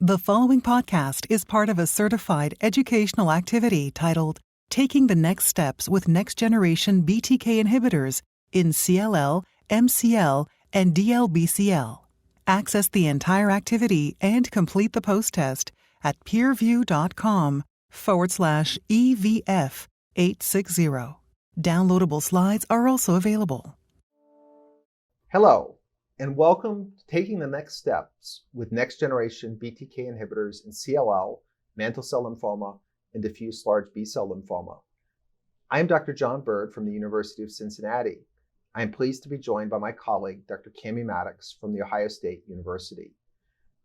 The following podcast is part of a certified educational activity titled Taking the Next Steps with Next Generation BTK Inhibitors in CLL, MCL, and DLBCL. Access the entire activity and complete the post-test at peerview.com/EVF860. Downloadable slides are also available. Hello, and welcome to Taking the Next Steps with Next Generation BTK Inhibitors in CLL, mantle cell lymphoma, and diffuse large B-cell lymphoma. I am Dr. John Byrd from the University of Cincinnati. I am pleased to be joined by my colleague, Dr. Kami Maddocks from The Ohio State University.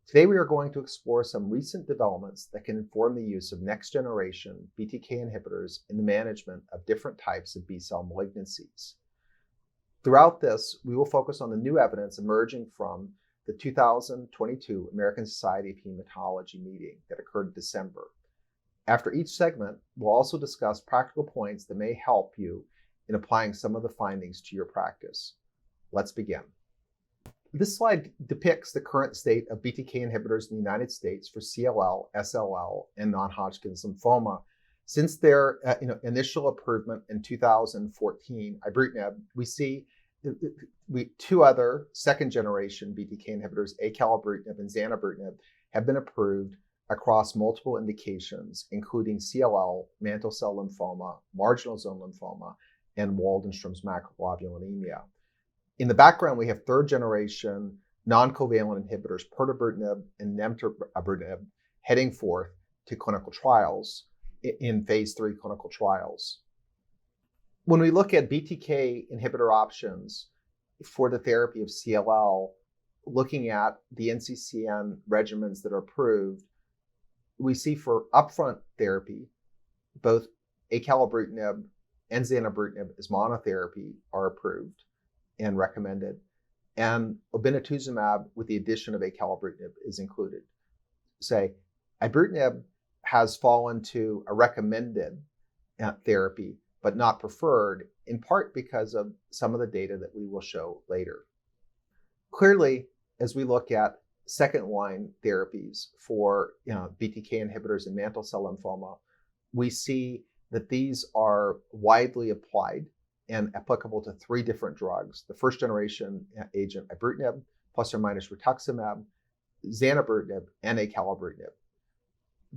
Today we are going to explore some recent developments that can inform the use of next generation BTK inhibitors in the management of different types of B-cell malignancies. Throughout this, we will focus on the new evidence emerging from the 2022 American Society of Hematology meeting that occurred in December. After each segment, we'll also discuss practical points that may help you in applying some of the findings to your practice. Let's begin. This slide depicts the current state of BTK inhibitors in the United States for CLL, SLL, and non-Hodgkin's lymphoma. Since their initial approval in 2014, ibrutinib, we see two other second-generation BTK inhibitors, acalabrutinib and zanubrutinib, have been approved across multiple indications, including CLL, mantle cell lymphoma, marginal zone lymphoma, and Waldenstrom's macroglobulinemia. In the background, we have third-generation non-covalent inhibitors, pirtobrutinib and nemtabrutinib, heading forth to clinical trials in phase 3 clinical trials. When we look at BTK inhibitor options for the therapy of CLL, looking at the NCCN regimens that are approved, we see for upfront therapy, both acalabrutinib and zanubrutinib as monotherapy are approved and recommended, and obinutuzumab with the addition of acalabrutinib is included. Ibrutinib has fallen to a recommended therapy, but not preferred, in part because of some of the data that we will show later. Clearly, as we look at second-line therapies for BTK inhibitors in mantle cell lymphoma, we see that these are widely applied and applicable to three different drugs. The first-generation agent ibrutinib, plus or minus rituximab, zanubrutinib, and acalabrutinib.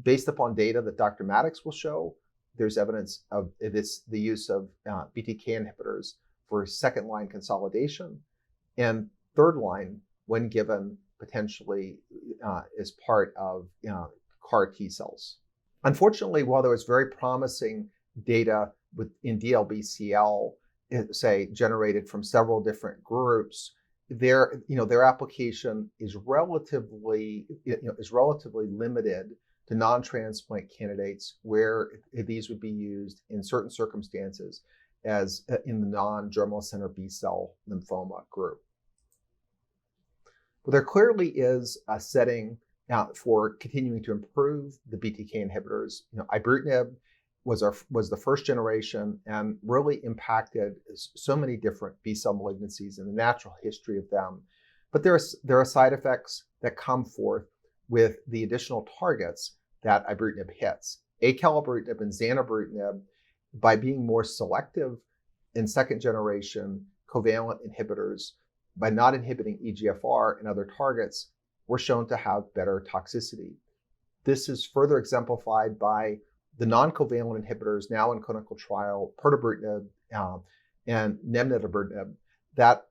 Based upon data that Dr. Maddocks will show, there's evidence of the use of BTK inhibitors for second-line consolidation and third-line when given potentially as part of CAR T cells. Unfortunately, while there was very promising data in DLBCL, generated from several different groups, their application is relatively limited to non-transplant candidates where these would be used in certain circumstances as in the non-germinal center B-cell lymphoma group. But there clearly is a setting for continuing to improve the BTK inhibitors. Ibrutinib was the first generation and really impacted so many different B-cell malignancies and the natural history of them. But there are side effects that come forth with the additional targets that ibrutinib hits. Acalabrutinib and zanubrutinib, by being more selective in second-generation covalent inhibitors, by not inhibiting EGFR and other targets, were shown to have better toxicity. This is further exemplified by the non-covalent inhibitors now in clinical trial, pirtobrutinib and nemtabrutinib, that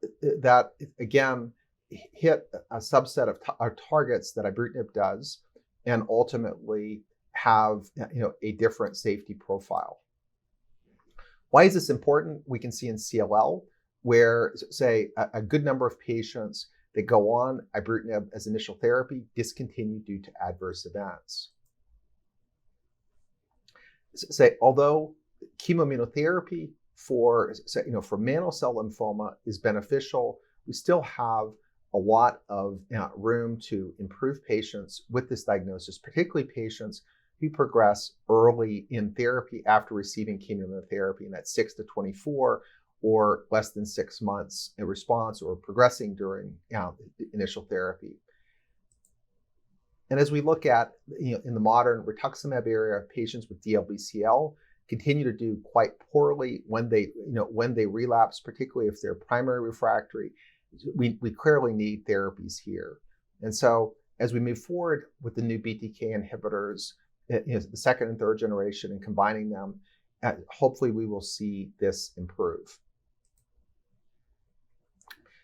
again hit a subset of targets that ibrutinib does, and ultimately have a different safety profile. Why is this important? We can see in CLL, where a good number of patients that go on ibrutinib as initial therapy discontinue due to adverse events. Although chemoimmunotherapy for mantle cell lymphoma is beneficial, we still have a lot of room to improve patients with this diagnosis, particularly patients who progress early in therapy after receiving chemoimmunotherapy, and that's 6 to 24 or less than 6 months in response or progressing during initial therapy. And as we look at, in the modern rituximab era, patients with DLBCL continue to do quite poorly when they relapse, particularly if they're primary refractory. We clearly need therapies here. And so as we move forward with the new BTK inhibitors, the second and third generation, and combining them, hopefully we will see this improve.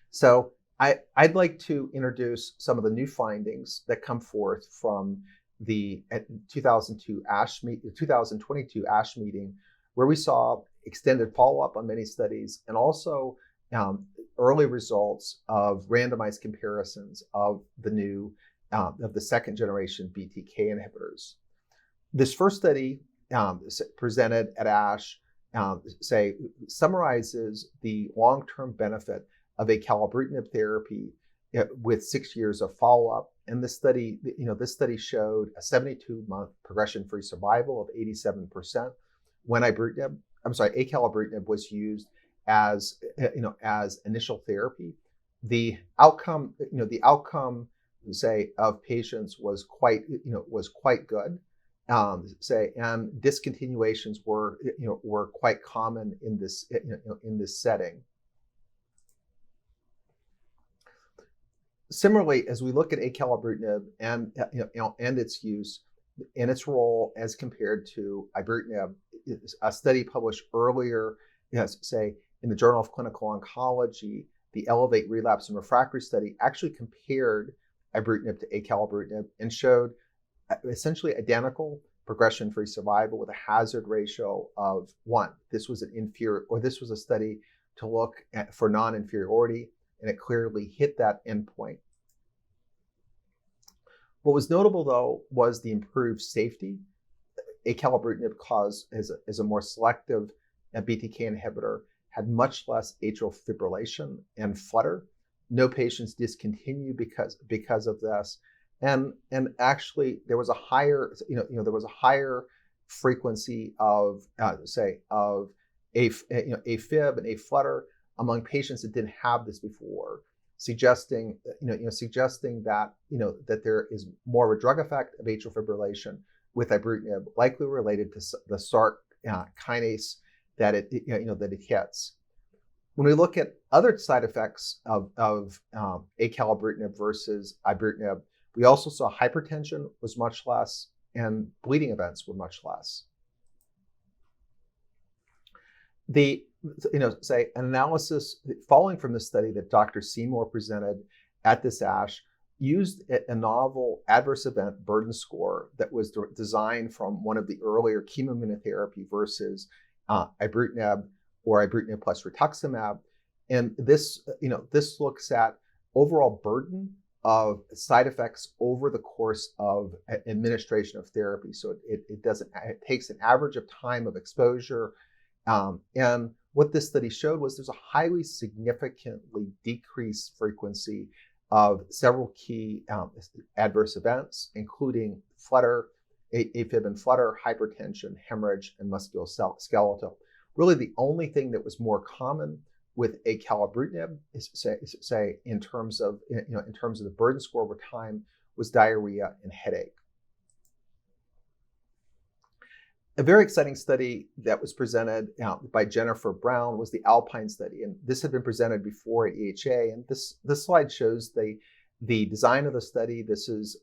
So I'd like to introduce some of the new findings that come forth from the 2022 ASH meeting, where we saw extended follow-up on many studies, and also early results of randomized comparisons of the second generation BTK inhibitors. This first study presented at ASH summarizes the long-term benefit of acalabrutinib therapy with 6 years of follow-up. And this study showed a 72-month progression-free survival of 87% when acalabrutinib was used as initial therapy. The outcome of patients was quite good. And discontinuations were quite common in this setting. Similarly, as we look at acalabrutinib and its use and its role as compared to ibrutinib, a study published earlier, in the Journal of Clinical Oncology, the Elevate Relapse and Refractory study actually compared ibrutinib to acalabrutinib and showed essentially identical progression-free survival with a hazard ratio of 1. This was a study to look for non-inferiority, and it clearly hit that endpoint. What was notable, though, was the improved safety. Acalabrutinib as a more selective BTK inhibitor had much less atrial fibrillation and flutter. No patients discontinued because of this, and actually there was a higher frequency of AFib and aflutter among patients that didn't have this before, suggesting that there is more of a drug effect of atrial fibrillation with ibrutinib, likely related to the SRC kinase that it hits. When we look at other side effects of acalabrutinib versus ibrutinib, we also saw hypertension was much less and bleeding events were much less. An analysis following from the study that Dr. Seymour presented at this ASH used a novel adverse event burden score that was designed from one of the earlier chemoimmunotherapy versus ibrutinib or ibrutinib plus rituximab, and this looks at overall burden of side effects over the course of administration of therapy. So it takes an average of time of exposure. And what this study showed was there's a highly significantly decreased frequency of several key adverse events, including flutter, AFib and flutter, hypertension, hemorrhage, and musculoskeletal. Really, the only thing that was more common with acalabrutinib is in terms of the burden score over time was diarrhea and headache. A very exciting study that was presented by Jennifer Brown was the Alpine study, and this had been presented before at EHA. And this slide shows the design of the study. This is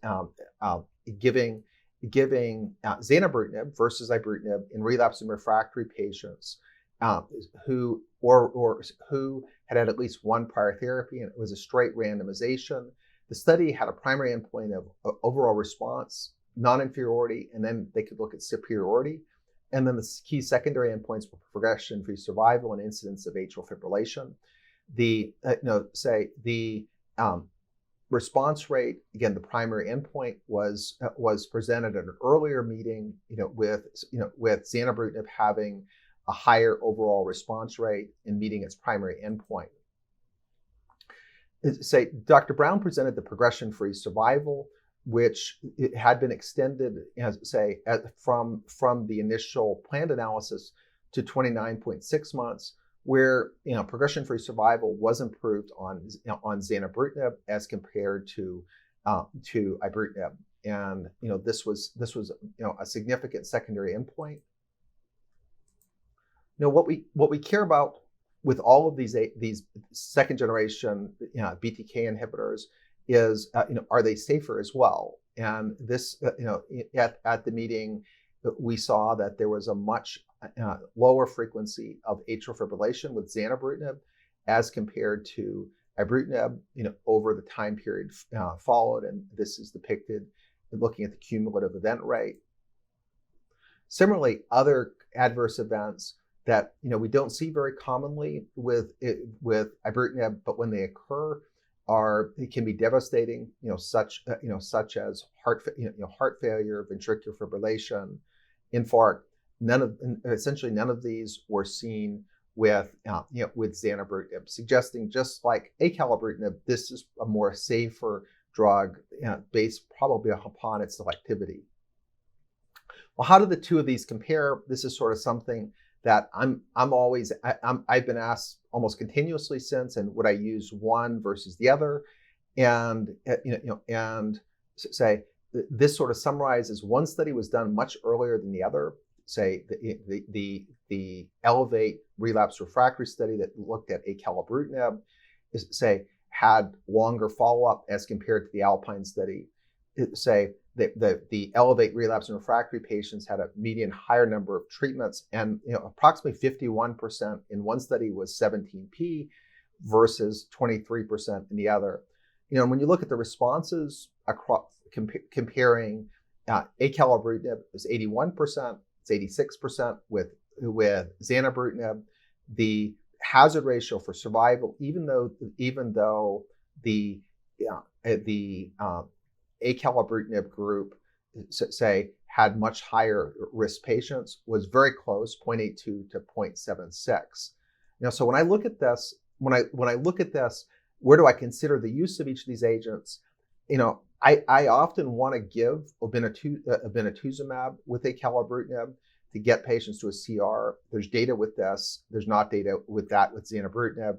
giving zanubrutinib versus ibrutinib in relapsed and refractory patients who had at least one prior therapy, and it was a straight randomization. The study had a primary endpoint of overall response, non-inferiority, and then they could look at superiority. And then the key secondary endpoints were progression-free survival and incidence of atrial fibrillation. The response rate, again, the primary endpoint was presented at an earlier meeting, with zanubrutinib having a higher overall response rate and meeting its primary endpoint. Dr. Brown presented the progression-free survival, which it had been extended, from the initial planned analysis to 29.6 months, where progression-free survival was improved on zanubrutinib as compared to ibrutinib. and this was a significant secondary endpoint. What we care about with all of these second generation BTK inhibitors is are they safer as well? And this at the meeting we saw that there was a much lower frequency of atrial fibrillation with zanubrutinib as compared to ibrutinib over the time period followed, and this is depicted looking at the cumulative event rate. Similarly, other adverse events that we don't see very commonly with ibrutinib, but when they occur, it can be devastating. Such as heart failure, ventricular fibrillation, infarct. Essentially none of these were seen with zanubrutinib, suggesting just like acalabrutinib, this is a more safer drug based probably upon its selectivity. Well, how do the two of these compare? This is sort of something that I've been asked almost continuously since, and would I use one versus the other? And and say this sort of summarizes one study was done much earlier than the other. Say the Elevate relapse refractory study that looked at acalabrutinib had longer follow-up as compared to the Alpine study. The Elevate relapse and refractory patients had a median higher number of treatments, and approximately 51% in one study was 17p versus 23% in the other. When you look at the responses across comparing acalabrutinib, it was 81%, it's 86% with zanubrutinib. The hazard ratio for survival, even though the acalabrutinib group had much higher risk patients, was very close, 0.82 to 0.76. So when I look at this, where do I consider the use of each of these agents? I often want to give obinutuzumab with acalabrutinib to get patients to a CR. There's data with this. There's not data with zanubrutinib.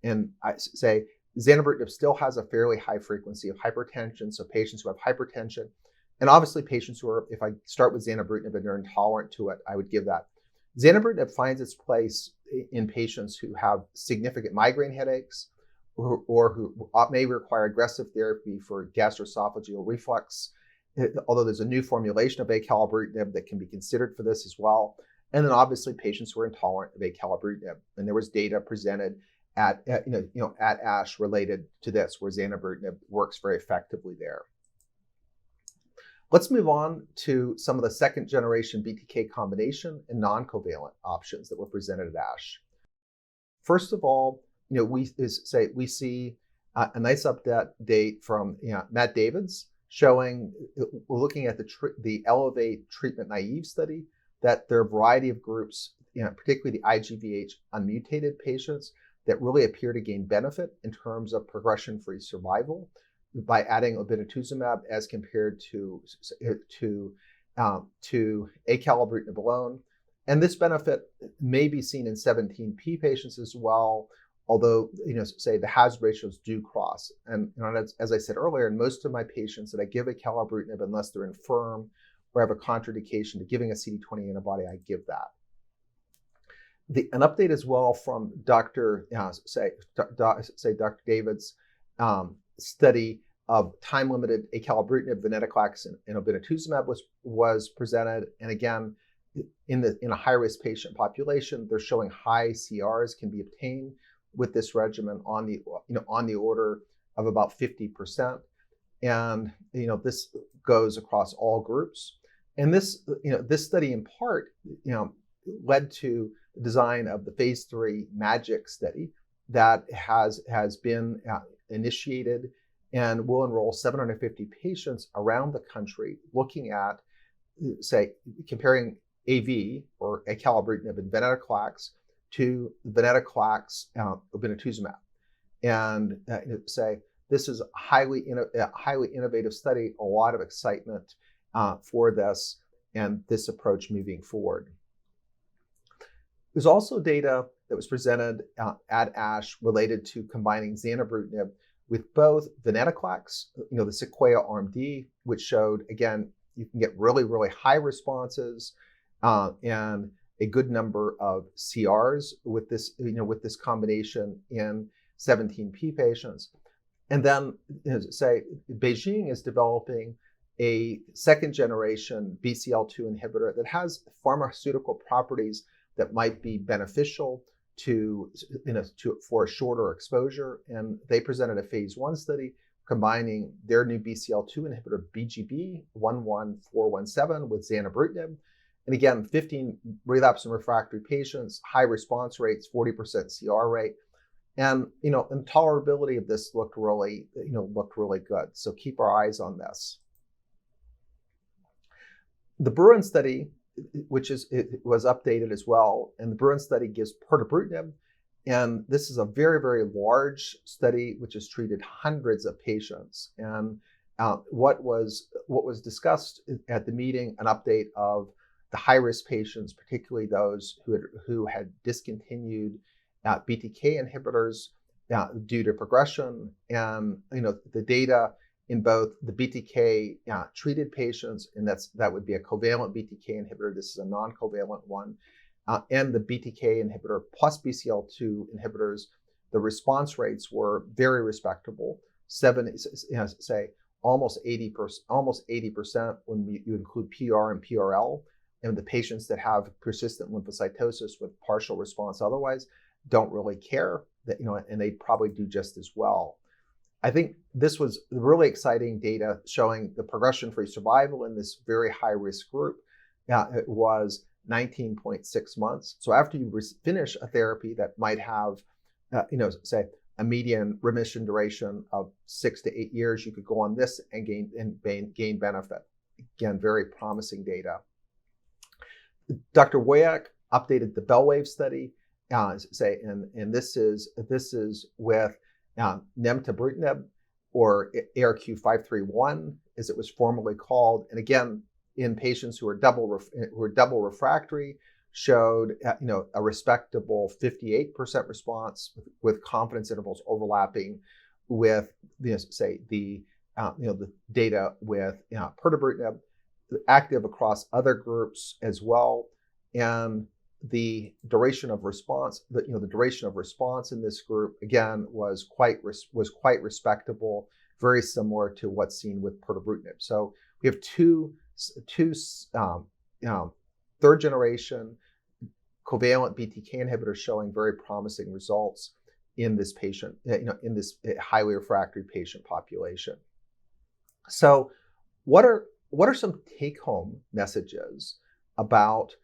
And I say zanubrutinib still has a fairly high frequency of hypertension. So patients who have hypertension, and obviously patients who are, if I start with zanubrutinib and they're intolerant to it, I would give that. Zanubrutinib finds its place in patients who have significant migraine headaches, or who may require aggressive therapy for gastroesophageal reflux, although there's a new formulation of acalabrutinib that can be considered for this as well. And then obviously patients who are intolerant of acalabrutinib. And there was data presented at ASH related to this, where zanubrutinib works very effectively there. Let's move on to some of the second generation BTK combination and non-covalent options that were presented at ASH. First of all, we see a nice update from Matt Davids showing, looking at the Elevate treatment naive study, that there are a variety of groups, particularly the IGVH unmutated patients, that really appear to gain benefit in terms of progression-free survival by adding obinutuzumab as compared to acalabrutinib alone. And this benefit may be seen in 17p patients as well, although the hazard ratios do cross. And as I said earlier, in most of my patients that I give acalabrutinib, unless they're infirm or have a contraindication to giving a CD20 antibody, I give that. An update as well from Dr. David's study of time-limited acalabrutinib, venetoclax, and obinutuzumab was presented. And again, in a high-risk patient population, they're showing high CRs can be obtained with this regimen on the order of about 50%. And this goes across all groups. And this study in part led to the design of the phase 3 MAGIC study that has been initiated and will enroll 750 patients around the country, looking at, comparing AV or acalabrutinib and venetoclax to venetoclax obinutuzumab. And this is a highly innovative study, a lot of excitement for this and this approach moving forward. There's also data that was presented at ASH related to combining zanubrutinib with both venetoclax, the Sequoia Arm D, which showed, again, you can get really, really high responses and a good number of CRs with this, with this combination in 17P patients. And then, say, Beijing is developing a second generation BCL2 inhibitor that has pharmaceutical properties that might be beneficial for a shorter exposure. And they presented a phase 1 study combining their new BCL2 inhibitor BGB 11417 with zanubrutinib. And again, 15 relapse and refractory patients, high response rates, 40% CR rate. And, and tolerability of this looked really good. So keep our eyes on this. The Byrd study, which was updated as well, and the Byrd study gives pirtobrutinib, and this is a very, very large study which has treated hundreds of patients. And what was discussed at the meeting, an update of the high-risk patients, particularly those who had discontinued BTK inhibitors due to progression, and the data in both the BTK treated patients, and that would be a covalent BTK inhibitor. This is a non-covalent one, and the BTK inhibitor plus BCL2 inhibitors. The response rates were very respectable. Say almost 80% when you include PR and PRL, and the patients that have persistent lymphocytosis with partial response otherwise don't really care, and they probably do just as well. I think this was really exciting data showing the progression-free survival in this very high-risk group. It was 19.6 months. So after you finish a therapy that might have, say a median remission duration of 6 to 8 years, you could go on this and gain benefit. Again, very promising data. Dr. Woyak updated the Bellwave study, and this is with nemtabrutinib, or ARQ-531, as it was formerly called, and again in patients who are double refractory, showed a respectable 58% response with confidence intervals overlapping with the data with pirtobrutinib, active across other groups as well, and the duration of response, the duration of response in this group again was quite respectable, very similar to what's seen with pirtobrutinib. So we have two third generation covalent BTK inhibitors showing very promising results in this patient, in this highly refractory patient population. So what are some take-home messages about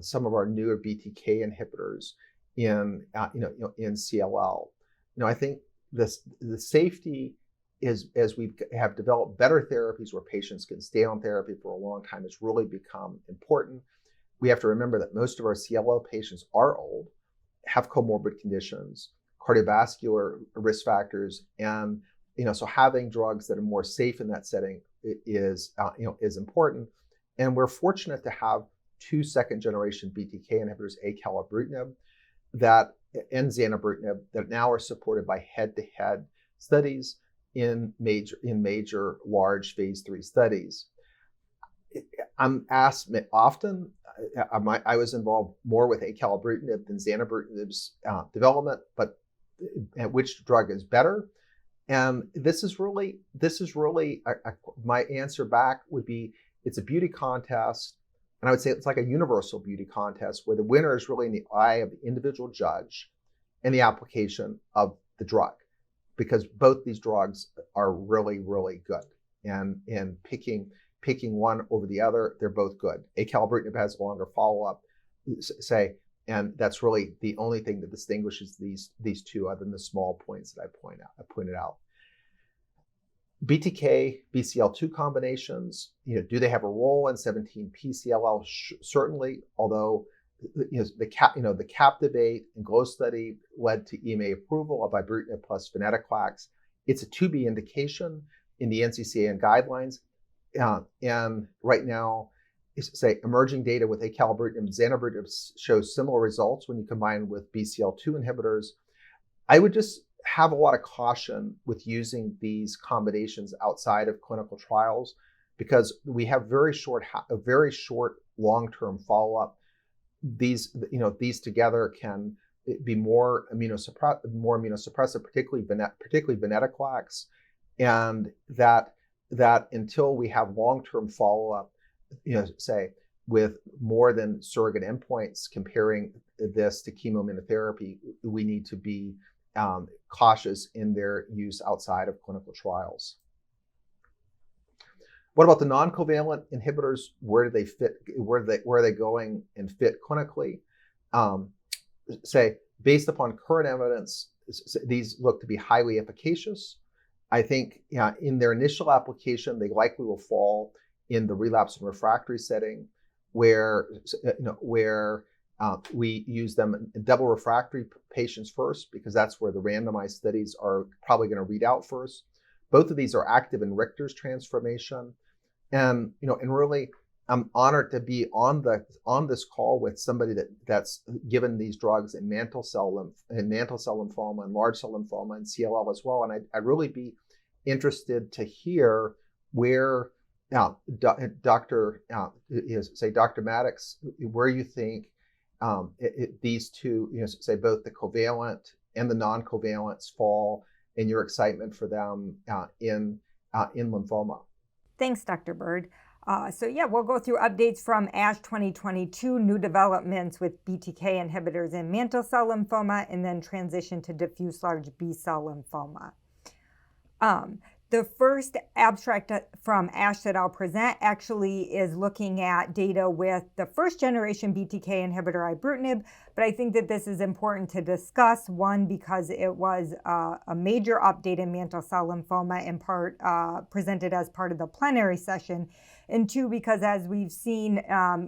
some of our newer BTK inhibitors in CLL? I think the safety is, as we have developed better therapies where patients can stay on therapy for a long time, has really become important. We have to remember that most of our CLL patients are old, have comorbid conditions, cardiovascular risk factors, and so having drugs that are more safe in that setting is important. And we're fortunate to have two second-generation BTK inhibitors, acalabrutinib and zanubrutinib, that now are supported by head-to-head studies in major large phase 3 studies. I'm asked often. I was involved more with acalabrutinib than zanubrutinib's development, but which drug is better? And this is really my answer back would be, it's a beauty contest. And I would say it's like a universal beauty contest where the winner is really in the eye of the individual judge and the application of the drug, because both these drugs are really, really good. And picking one over the other, they're both good. Acalabrutinib has longer follow-up, and that's really the only thing that distinguishes these two, other than the small points that I pointed out. BTK, BCL2 combinations, do they have a role in 17P CLL? Certainly, although the Captivate and GLOW study led to EMA approval of ibrutinib plus venetoclax. It's a 2B indication in the NCCN guidelines, and right now, emerging data with acalabrutinib and zanubrutinib shows similar results when you combine with BCL2 inhibitors. I would just have a lot of caution with using these combinations outside of clinical trials because we have a very short long-term follow-up. These together can be more immunosuppressive, particularly venetoclax, and that until we have long-term follow-up, say with more than surrogate endpoints comparing this to chemoimmunotherapy, we need to be cautious in their use outside of clinical trials. What about the non-covalent inhibitors? Where do they fit? Where are they going and fit clinically? Say, based upon current evidence, these look to be highly efficacious. I think in their initial application, they likely will fall in the relapse and refractory setting, where we use them in double refractory patients first, because that's where the randomized studies are probably going to read out first. Both of these are active in Richter's transformation, and really, I'm honored to be on this call with somebody that's given these drugs in mantle cell lymphoma and large cell lymphoma and CLL as well, and I'd really be interested to hear where Dr. Maddocks, where you think these two, say both the covalent and the non-covalents fall, and your excitement for them in lymphoma. Thanks, Dr. Byrd. We'll go through updates from ASH 2022, new developments with BTK inhibitors in mantle cell lymphoma, and then transition to diffuse large B-cell lymphoma. The first abstract from ASH that I'll present actually is looking at data with the first generation BTK inhibitor ibrutinib, but I think that this is important to discuss, one, because it was a major update in mantle cell lymphoma, in part presented as part of the plenary session, and two, because as we've seen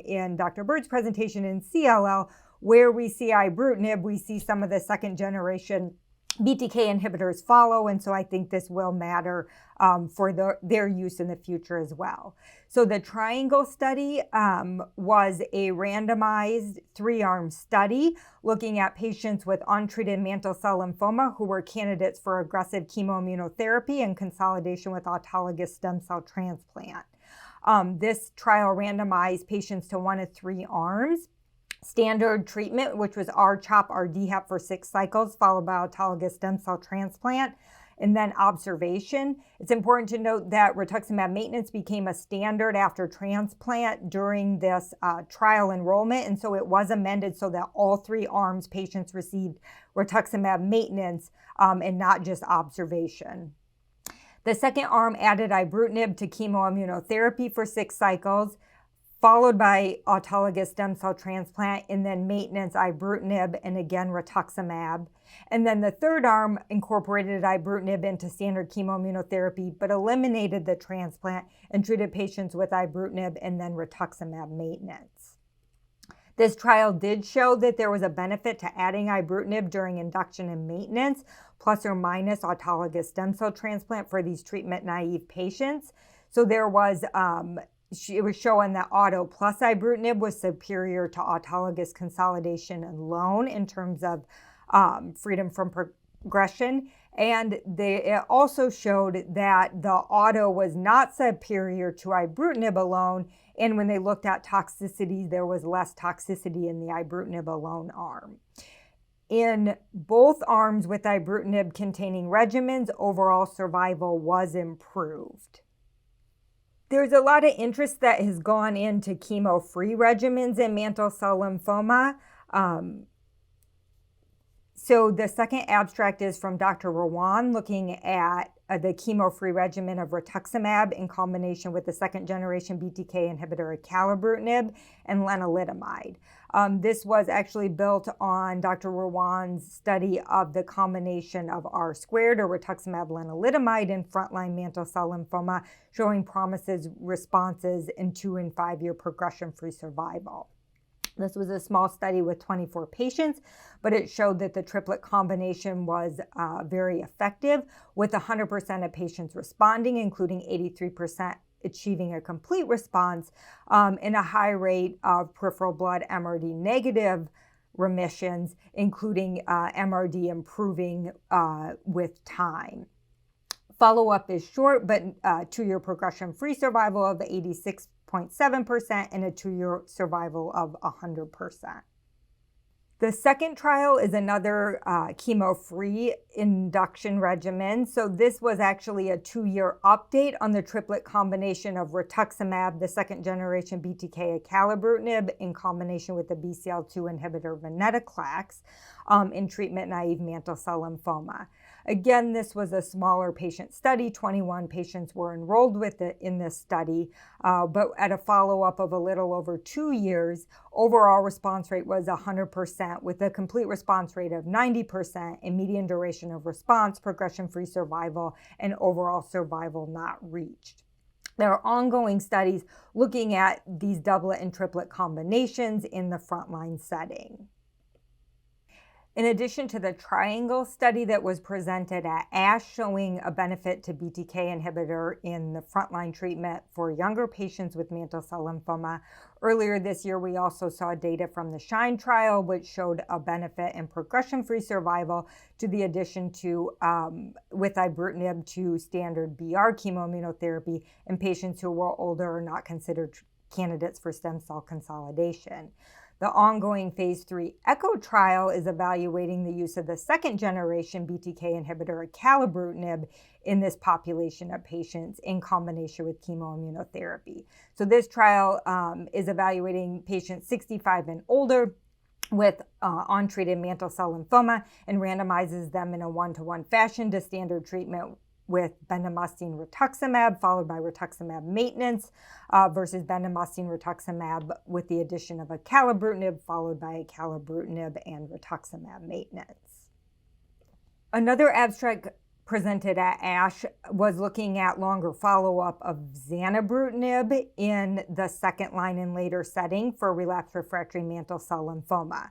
in Dr. Byrd's presentation in CLL, where we see ibrutinib, we see some of the second generation BTK inhibitors follow, and so I think this will matter for their use in the future as well. So the Triangle study was a randomized 3-arm study looking at patients with untreated mantle cell lymphoma who were candidates for aggressive chemoimmunotherapy and consolidation with autologous stem cell transplant. This trial randomized patients to one of 3 arms. Standard treatment, which was R-CHOP, R-DHAP for 6 cycles, followed by autologous stem cell transplant, and then observation. It's important to note that rituximab maintenance became a standard after transplant during this trial enrollment, and so it was amended so that all 3 arms patients received rituximab maintenance and not just observation. The second arm added ibrutinib to chemoimmunotherapy for 6 cycles, followed by autologous stem cell transplant, and then maintenance ibrutinib, and again rituximab. And then the third arm incorporated ibrutinib into standard chemoimmunotherapy, but eliminated the transplant and treated patients with ibrutinib and then rituximab maintenance. This trial did show that there was a benefit to adding ibrutinib during induction and maintenance, plus or minus autologous stem cell transplant for these treatment-naive patients. So there was it was showing that auto plus ibrutinib was superior to autologous consolidation alone in terms of freedom from progression. And it also showed that the auto was not superior to ibrutinib alone. And when they looked at toxicity, there was less toxicity in the ibrutinib alone arm. In both arms with ibrutinib containing regimens, overall survival was improved. There's a lot of interest that has gone into chemo-free regimens in mantle cell lymphoma. So the second abstract is from Dr. Rawan, looking at the chemo-free regimen of rituximab in combination with the second-generation BTK inhibitor acalabrutinib and lenalidomide. This was actually built on Dr. Rawan's study of the combination of R-squared or rituximab lenalidomide in frontline mantle cell lymphoma, showing promises responses in 2- and 5-year progression-free survival. This was a small study with 24 patients, but it showed that the triplet combination was very effective, with 100% of patients responding, including 83% achieving a complete response, and a high rate of peripheral blood MRD negative remissions, including MRD improving with time. Follow-up is short, but 2-year progression-free survival of 86.7% and a 2-year survival of 100%. The second trial is another chemo-free induction regimen. So this was actually a 2-year update on the triplet combination of rituximab, the second-generation BTK acalabrutinib, in combination with the BCL2 inhibitor venetoclax in treatment-naive mantle cell lymphoma. Again, this was a smaller patient study. 21 patients were enrolled in this study, but at a follow-up of a little over 2 years, overall response rate was 100%, with a complete response rate of 90% and median duration of response, progression-free survival, and overall survival not reached. There are ongoing studies looking at these doublet and triplet combinations in the frontline setting. In addition to the triangle study that was presented at ASH showing a benefit to BTK inhibitor in the frontline treatment for younger patients with mantle cell lymphoma, earlier this year we also saw data from the SHINE trial, which showed a benefit in progression-free survival to the addition to with ibrutinib to standard BR chemoimmunotherapy in patients who were older or not considered candidates for stem cell consolidation. The ongoing phase 3 ECHO trial is evaluating the use of the second-generation BTK inhibitor acalabrutinib in this population of patients in combination with chemoimmunotherapy. So this trial is evaluating patients 65 and older with untreated mantle cell lymphoma and randomizes them in a 1-to-1 fashion to standard treatment with bendamustine rituximab, followed by rituximab maintenance, versus bendamustine rituximab with the addition of acalabrutinib, followed by acalabrutinib and rituximab maintenance. Another abstract presented at ASH was looking at longer follow-up of zanubrutinib in the second line and later setting for relapsed refractory mantle cell lymphoma.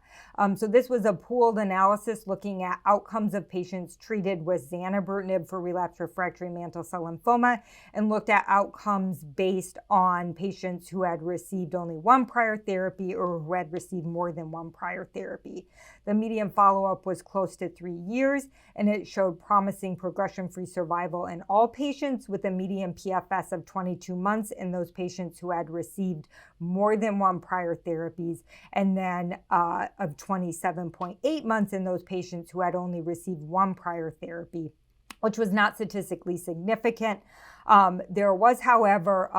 So this was a pooled analysis looking at outcomes of patients treated with zanubrutinib for relapsed refractory mantle cell lymphoma and looked at outcomes based on patients who had received only one prior therapy or who had received more than one prior therapy. The median follow-up was close to 3 years, and it showed promising progression-free survival in all patients with a median PFS of 22 months in those patients who had received more than one prior therapies, and then of 27.8 months in those patients who had only received one prior therapy, which was not statistically significant. There was, however,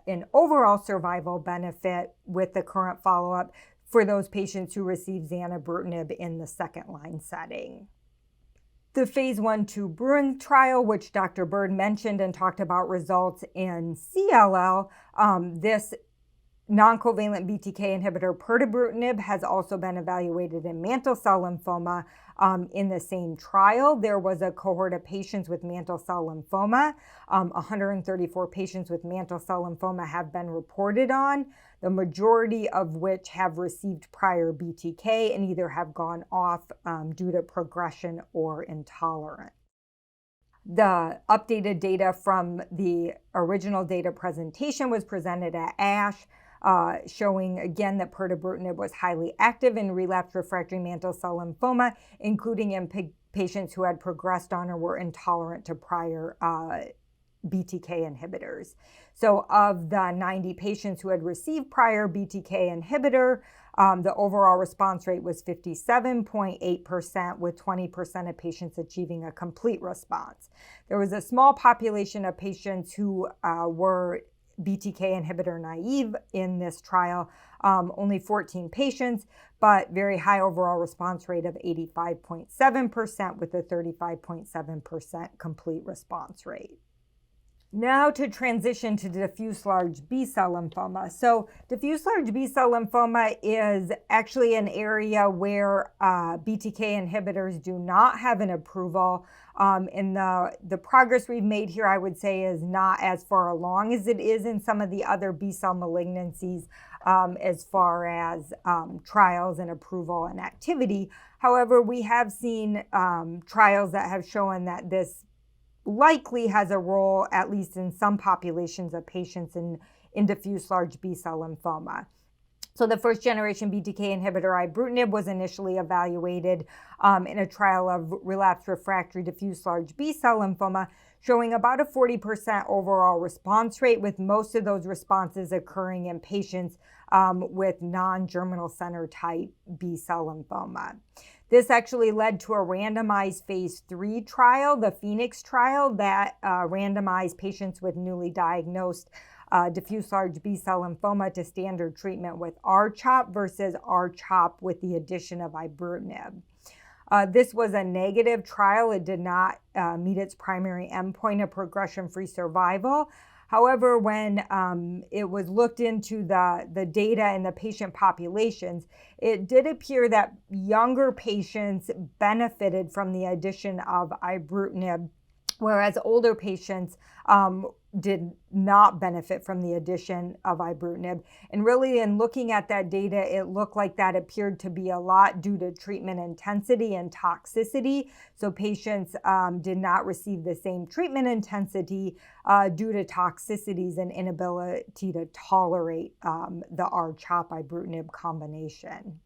an overall survival benefit with the current follow-up for those patients who received zanubrutinib in the second-line setting. The phase 1/2 Byrd trial, which Dr. Byrd mentioned and talked about results in CLL, this non-covalent BTK inhibitor pirtobrutinib has also been evaluated in mantle cell lymphoma in the same trial. There was a cohort of patients with mantle cell lymphoma. 134 patients with mantle cell lymphoma have been reported on, the majority of which have received prior BTK and either have gone off due to progression or intolerance. The updated data from the original data presentation was presented at ASH, showing again that pirtobrutinib was highly active in relapsed refractory mantle cell lymphoma, including in patients who had progressed on or were intolerant to prior BTK inhibitors. So of the 90 patients who had received prior BTK inhibitor, the overall response rate was 57.8%, with 20% of patients achieving a complete response. There was a small population of patients who were BTK inhibitor naive in this trial, only 14 patients, but very high overall response rate of 85.7% with a 35.7% complete response rate. Now to transition to diffuse large B-cell lymphoma. So diffuse large B-cell lymphoma is actually an area where BTK inhibitors do not have an approval. And the progress we've made here, I would say, is not as far along as it is in some of the other B-cell malignancies as far as trials and approval and activity. However, we have seen trials that have shown that this likely has a role, at least in some populations of patients in diffuse large B-cell lymphoma. So the first generation BTK inhibitor ibrutinib was initially evaluated in a trial of relapsed refractory diffuse large B-cell lymphoma, showing about a 40% overall response rate, with most of those responses occurring in patients with non-germinal center type B-cell lymphoma. This actually led to a randomized phase 3 trial, the Phoenix trial, that randomized patients with newly diagnosed diffuse large B-cell lymphoma to standard treatment with R-CHOP versus R-CHOP with the addition of ibrutinib. This was a negative trial. It did not meet its primary endpoint of progression-free survival. However, when it was looked into the data in the patient populations, it did appear that younger patients benefited from the addition of ibrutinib, whereas older patients did not benefit from the addition of ibrutinib. And really, in looking at that data, it looked like that appeared to be a lot due to treatment intensity and toxicity. So patients did not receive the same treatment intensity due to toxicities and inability to tolerate the R-CHOP ibrutinib combination.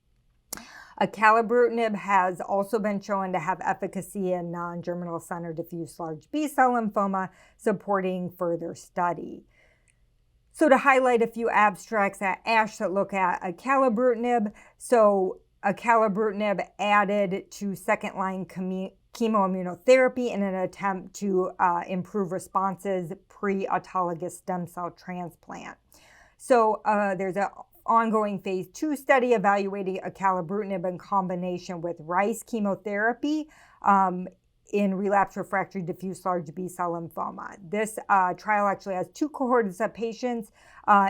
Acalabrutinib has also been shown to have efficacy in non-germinal center diffuse large B-cell lymphoma, supporting further study. So to highlight a few abstracts at ASH that look at acalabrutinib, so acalabrutinib added to second-line chemoimmunotherapy in an attempt to improve responses pre-autologous stem cell transplant. So there's an ongoing phase 2 study evaluating acalabrutinib in combination with rice chemotherapy in relapsed refractory diffuse large B-cell lymphoma. This trial actually has 2 cohorts of patients.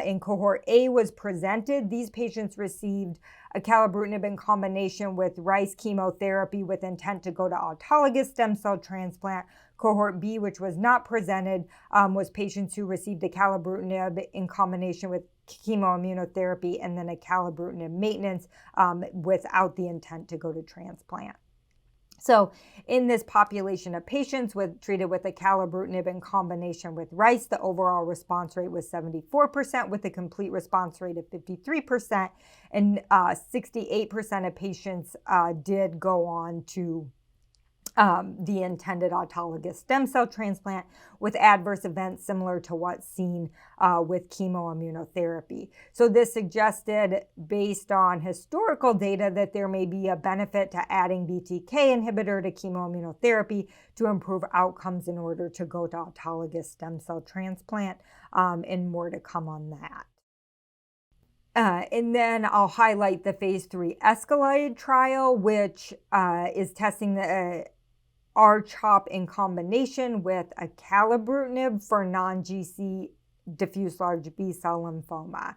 In cohort A was presented. These patients received acalabrutinib in combination with rice chemotherapy with intent to go to autologous stem cell transplant. Cohort B, which was not presented, was patients who received acalabrutinib in combination with chemoimmunotherapy and then acalabrutinib maintenance without the intent to go to transplant. So in this population of patients treated with acalabrutinib in combination with rice, the overall response rate was 74%, with a complete response rate of 53%, and 68% of patients did go on to the intended autologous stem cell transplant with adverse events similar to what's seen with chemoimmunotherapy. So this suggested, based on historical data, that there may be a benefit to adding BTK inhibitor to chemoimmunotherapy to improve outcomes in order to go to autologous stem cell transplant, and more to come on that. And then I'll highlight the phase 3 Escalade trial, which is testing the R-CHOP in combination with acalabrutinib for non-GC diffuse large B-cell lymphoma.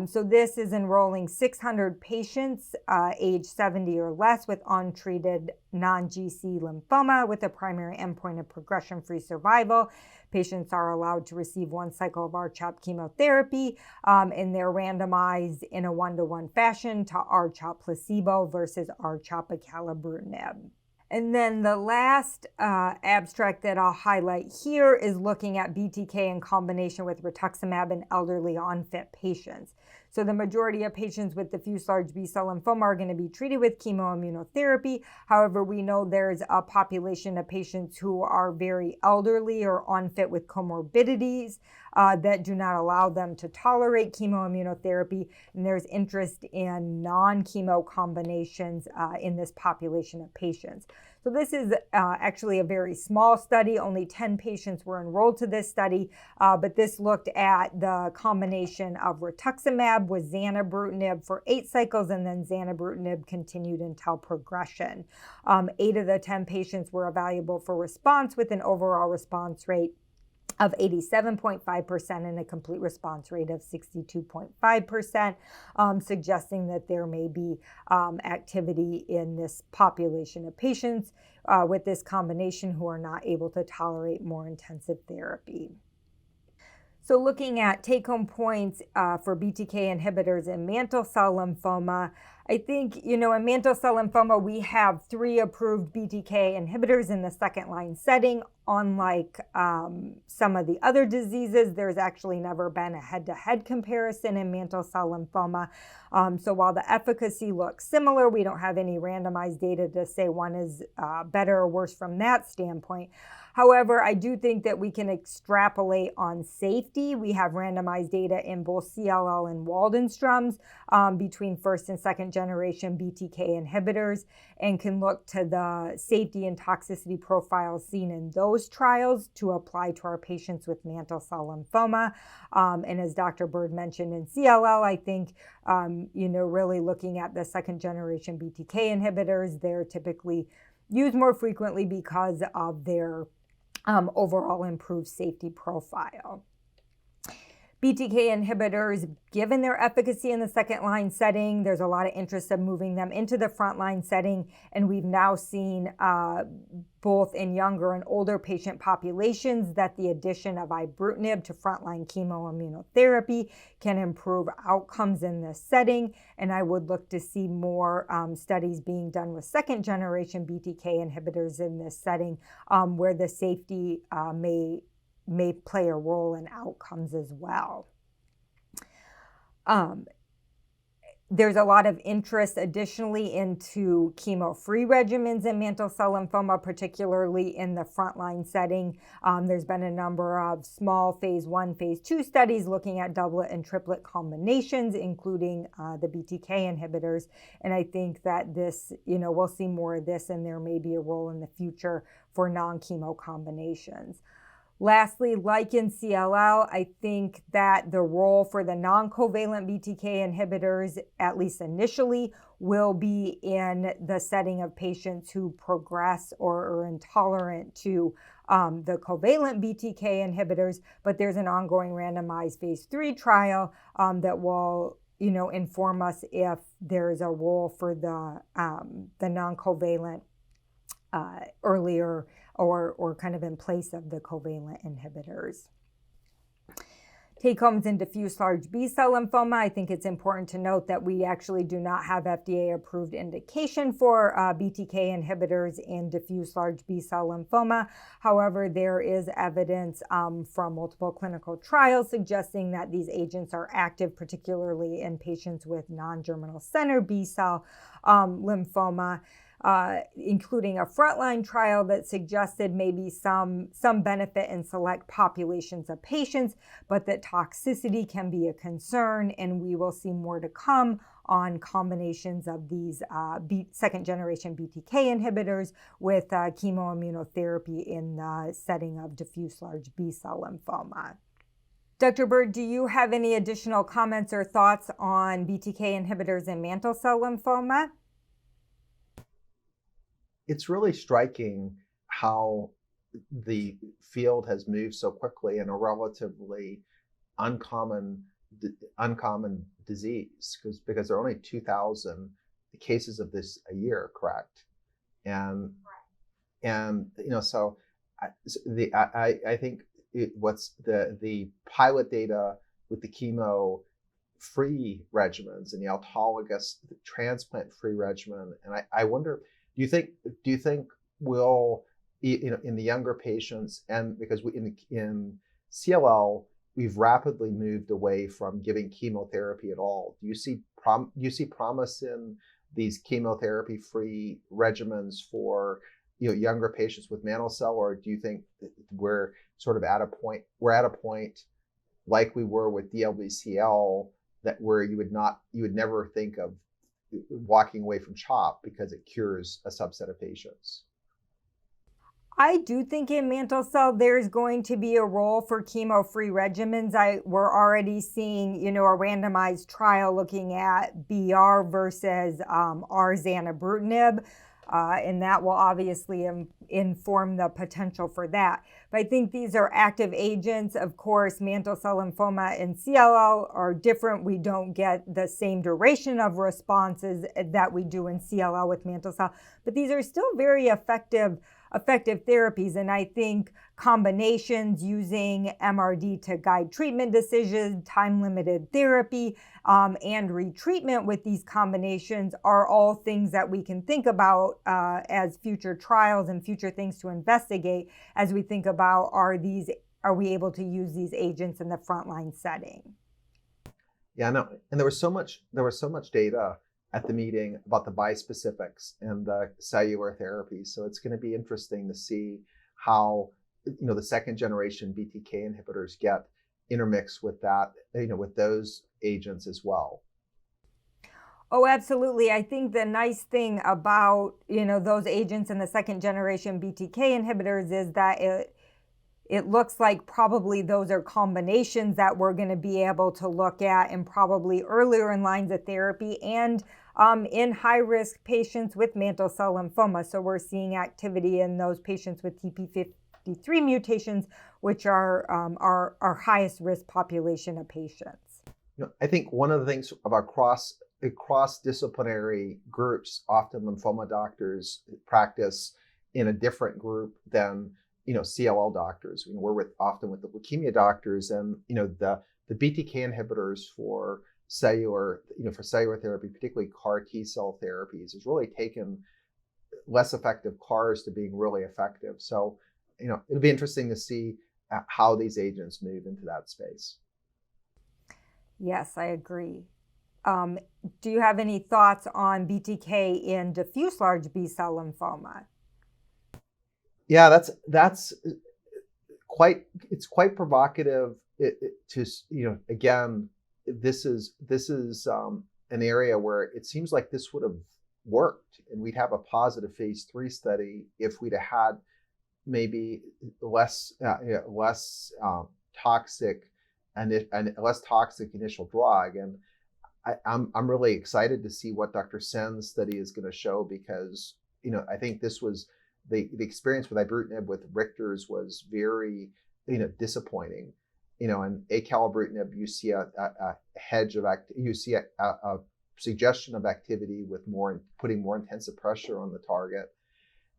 So this is enrolling 600 patients age 70 or less with untreated non-GC lymphoma with a primary endpoint of progression-free survival. Patients are allowed to receive 1 cycle of R-CHOP chemotherapy, and they're randomized in a 1-to-1 fashion to R-CHOP placebo versus R-CHOP acalabrutinib. And then the last abstract that I'll highlight here is looking at BTK in combination with rituximab in elderly unfit patients. So the majority of patients with diffuse large B-cell lymphoma are going to be treated with chemoimmunotherapy. However, we know there's a population of patients who are very elderly or unfit with comorbidities that do not allow them to tolerate chemoimmunotherapy. And there's interest in non-chemo combinations in this population of patients. So this is actually a very small study. Only 10 patients were enrolled to this study, but this looked at the combination of rituximab with zanubrutinib for 8 cycles, and then zanubrutinib continued until progression. 8 of the 10 patients were evaluable for response with an overall response rate of 87.5% and a complete response rate of 62.5%, suggesting that there may be activity in this population of patients with this combination who are not able to tolerate more intensive therapy. So looking at take-home points for BTK inhibitors in mantle cell lymphoma, I think, in mantle cell lymphoma, we have 3 approved BTK inhibitors in the second-line setting. Unlike some of the other diseases, there's actually never been a head-to-head comparison in mantle cell lymphoma. So while the efficacy looks similar, we don't have any randomized data to say one is better or worse from that standpoint. However, I do think that we can extrapolate on safety. We have randomized data in both CLL and Waldenstrom's between first and second generation BTK inhibitors, and can look to the safety and toxicity profiles seen in those trials to apply to our patients with mantle cell lymphoma. And as Dr. Byrd mentioned in CLL, I think, really looking at the second generation BTK inhibitors, they're typically used more frequently because of their overall improved safety profile. BTK inhibitors, given their efficacy in the second-line setting, there's a lot of interest in moving them into the frontline setting, and we've now seen both in younger and older patient populations that the addition of ibrutinib to frontline chemoimmunotherapy can improve outcomes in this setting, and I would look to see more studies being done with second-generation BTK inhibitors in this setting where the safety may play a role in outcomes as well. There's a lot of interest additionally into chemo-free regimens in mantle cell lymphoma, particularly in the frontline setting. There's been a number of small phase 1, phase 2 studies looking at doublet and triplet combinations, including the BTK inhibitors. And I think that this, we'll see more of this, and there may be a role in the future for non-chemo combinations. Lastly, like in CLL, I think that the role for the non-covalent BTK inhibitors, at least initially, will be in the setting of patients who progress or are intolerant to the covalent BTK inhibitors, but there's an ongoing randomized phase 3 trial that will inform us if there's a role for the non-covalent earlier or kind of in place of the covalent inhibitors. Take homes in diffuse large B-cell lymphoma. I think it's important to note that we actually do not have FDA-approved indication for BTK inhibitors in diffuse large B-cell lymphoma. However, there is evidence from multiple clinical trials suggesting that these agents are active, particularly in patients with non-germinal center B-cell lymphoma. Including a frontline trial that suggested maybe some benefit in select populations of patients, but that toxicity can be a concern, and we will see more to come on combinations of these second-generation BTK inhibitors with chemoimmunotherapy in the setting of diffuse large B-cell lymphoma. Dr. Byrd, do you have any additional comments or thoughts on BTK inhibitors in mantle cell lymphoma? It's really striking how the field has moved so quickly in a relatively uncommon disease, because there are only 2,000 cases of this a year, correct? And so I think what's the pilot data with the chemo-free regimens and the autologous transplant-free regimen, and I wonder. Do you think we'll, in the younger patients, and because in CLL we've rapidly moved away from giving chemotherapy at all. Do you see promise in these chemotherapy-free regimens for younger patients with mantle cell, or do you think that we're sort of at a point like we were with DLBCL that where you would never think of walking away from CHOP because it cures a subset of patients? I do think in mantle cell there's going to be a role for chemo-free regimens. We're already seeing, a randomized trial looking at BR versus zanubrutinib, and that will obviously inform the potential for that. But I think these are active agents. Of course, mantle cell lymphoma and CLL are different. We don't get the same duration of responses that we do in CLL with mantle cell, but these are still very effective effective therapies. And I think combinations using MRD to guide treatment decisions, time-limited therapy, and retreatment with these combinations are all things that we can think about as future trials and future things to investigate as we think about are we able to use these agents in the frontline setting. Yeah, no, and there was so much data at the meeting about the bispecifics and the cellular therapies. So it's going to be interesting to see how the second generation BTK inhibitors get intermixed with that, with those agents as well. Oh, absolutely. I think the nice thing about, those agents in the second generation BTK inhibitors is that it looks like probably those are combinations that we're going to be able to look at and probably earlier in lines of therapy and in high-risk patients with mantle cell lymphoma. So we're seeing activity in those patients with TP53 mutations, which are our highest risk population of patients. I think one of the things about cross-disciplinary groups, often lymphoma doctors practice in a different group than CLL doctors. We're often with the leukemia doctors, and the BTK inhibitors for cellular therapy, particularly CAR T cell therapies, has really taken less effective CARs to being really effective. So it'll be interesting to see how these agents move into that space. Yes, I agree. Do you have any thoughts on BTK in diffuse large B-cell lymphoma? Yeah, that's quite provocative. Again, this is an area where it seems like this would have worked, and we'd have a positive phase 3 study if we'd have had maybe less toxic and less toxic initial drug. And I'm really excited to see what Dr. Sen's study is going to show, because I think this was the experience with ibrutinib with Richter's was very disappointing. And acalabrutinib, you see a suggestion of activity with putting more intensive pressure on the target.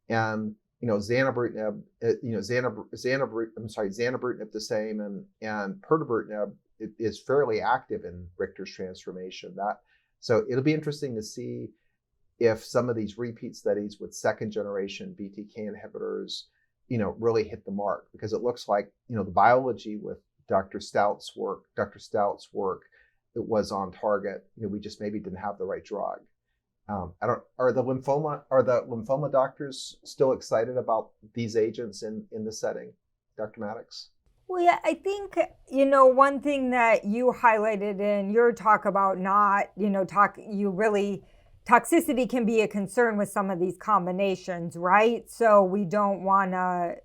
And zanubrutinib, zanubrutinib the same, and pirtobrutinib is fairly active in Richter's transformation. So it'll be interesting to see if some of these repeat studies with second generation BTK inhibitors, really hit the mark, because it looks like the biology with Dr. Stout's work, it was on target. We just maybe didn't have the right drug. Are the lymphoma doctors still excited about these agents in the setting, Dr. Maddocks? Well, yeah, I think, one thing that you highlighted in your talk about toxicity can be a concern with some of these combinations, right? So we don't want to,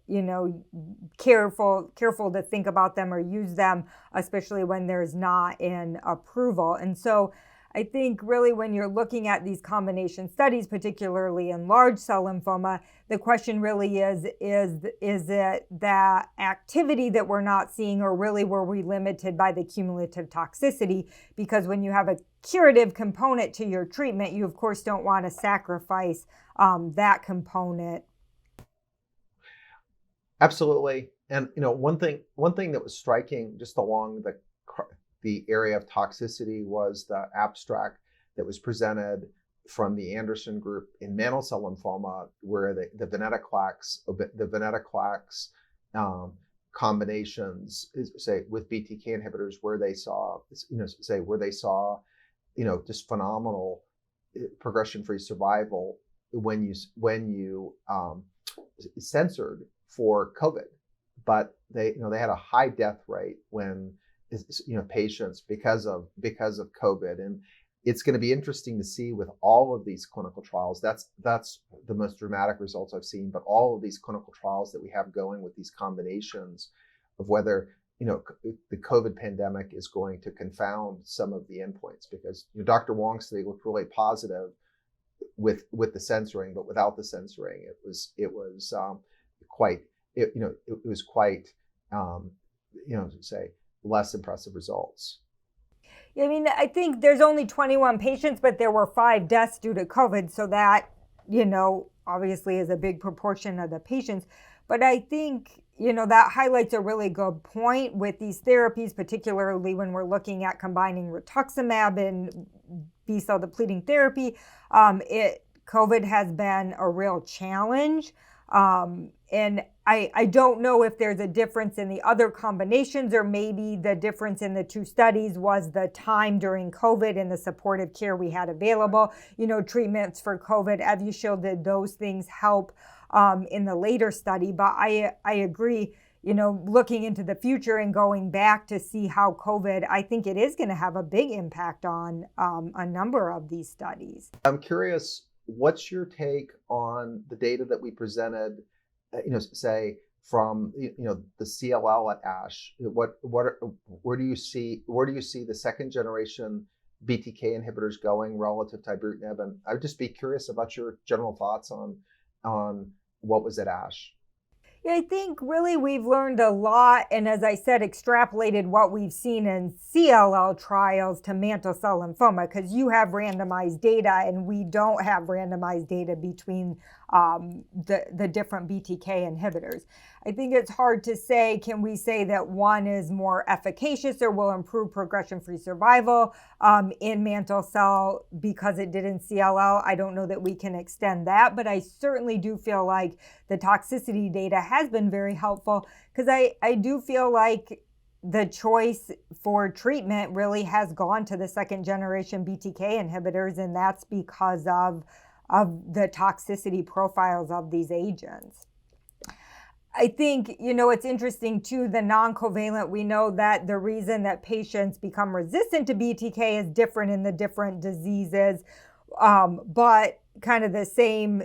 careful to think about them or use them, especially when there's not an approval. And so I think really when you're looking at these combination studies, particularly in large cell lymphoma, the question really is it that activity that we're not seeing, or really were we limited by the cumulative toxicity? Because when you have a curative component to your treatment, you of course don't want to sacrifice that component. Absolutely. And one thing that was striking just along the area of toxicity was the abstract that was presented from the Anderson group in mantle cell lymphoma, where the venetoclax combinations, say with BTK inhibitors, where they saw just phenomenal progression-free survival when you censored for COVID, but they had a high death rate when patients because of COVID. And it's going to be interesting to see with all of these clinical trials. That's the most dramatic results I've seen, but all of these clinical trials that we have going with these combinations, of whether the COVID pandemic is going to confound some of the endpoints, because Dr. Wong's study looked really positive with the censoring, but without the censoring, it was quite less impressive results. I mean, I think there's only 21 patients, but there were 5 deaths due to COVID. So that, obviously is a big proportion of the patients. But I think, that highlights a really good point with these therapies, particularly when we're looking at combining rituximab and B-cell depleting therapy. COVID has been a real challenge. And I don't know if there's a difference in the other combinations, or maybe the difference in the two studies was the time during COVID and the supportive care we had available. Treatments for COVID, Evusheld, did those things help in the later study? But I agree, looking into the future and going back to see how COVID, I think it is going to have a big impact on a number of these studies. I'm curious, what's your take on the data that we presented, say from the CLL at ASH? Where do you see the second generation BTK inhibitors going relative to ibrutinib? And I would just be curious about your general thoughts on what was at ASH. Yeah, I think really we've learned a lot, and as I said, extrapolated what we've seen in CLL trials to mantle cell lymphoma, because you have randomized data and we don't have randomized data between the different BTK inhibitors. I think it's hard to say, can we say that one is more efficacious or will improve progression-free survival in mantle cell because it did in CLL? I don't know that we can extend that, but I certainly do feel like the toxicity data has been very helpful, because I do feel like the choice for treatment really has gone to the second generation BTK inhibitors, and that's because of the toxicity profiles of these agents. I think, it's interesting too, the non-covalent, we know that the reason that patients become resistant to BTK is different in the different diseases, but kind of the same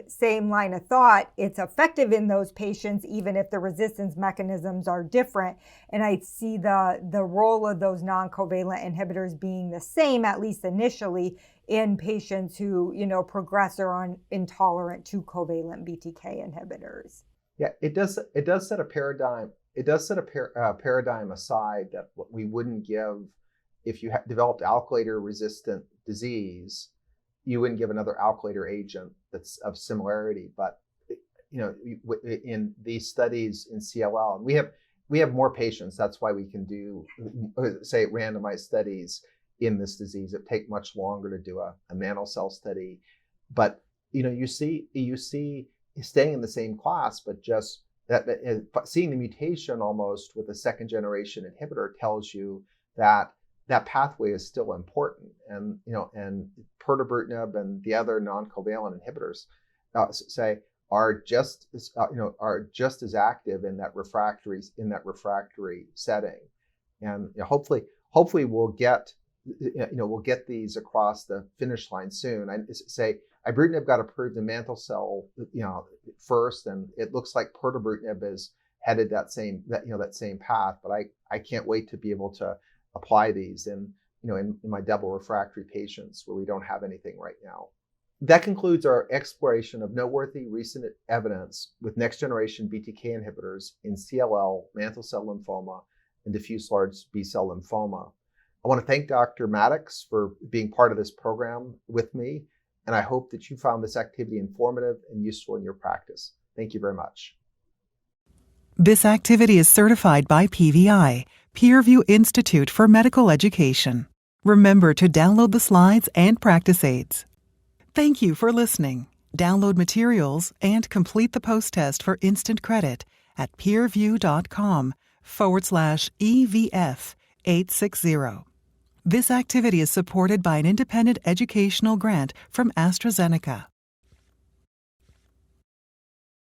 line of thought, it's effective in those patients even if the resistance mechanisms are different. And I see the role of those non-covalent inhibitors being the same, at least initially, in patients who, progress or are intolerant to covalent BTK inhibitors. Yeah, it does set a paradigm. It does set a paradigm aside that what we wouldn't give if you developed alkylator resistant disease. You wouldn't give another alkylator agent that's of similarity. But in these studies in CLL, and we have more patients. That's why we can do, say, randomized studies in this disease. It take much longer to do a mantle cell study. But you see staying in the same class, but just that seeing the mutation almost with a second generation inhibitor tells you that pathway is still important. And pirtobrutinib and the other non-covalent inhibitors are just as active in that refractory setting. And hopefully we'll get these across the finish line soon. I say ibrutinib got approved in mantle cell first, and it looks like pirtobrutinib is headed that same path. But I can't wait to be able to apply these in my double refractory patients where we don't have anything right now. That concludes our exploration of noteworthy recent evidence with next generation BTK inhibitors in CLL, mantle cell lymphoma, and diffuse large B-cell lymphoma. I want to thank Dr. Maddocks for being part of this program with me, and I hope that you found this activity informative and useful in your practice. Thank you very much. This activity is certified by PVI, Peerview Institute for Medical Education. Remember to download the slides and practice aids. Thank you for listening. Download materials and complete the post-test for instant credit at peerview.com/EVF860. This activity is supported by an independent educational grant from AstraZeneca.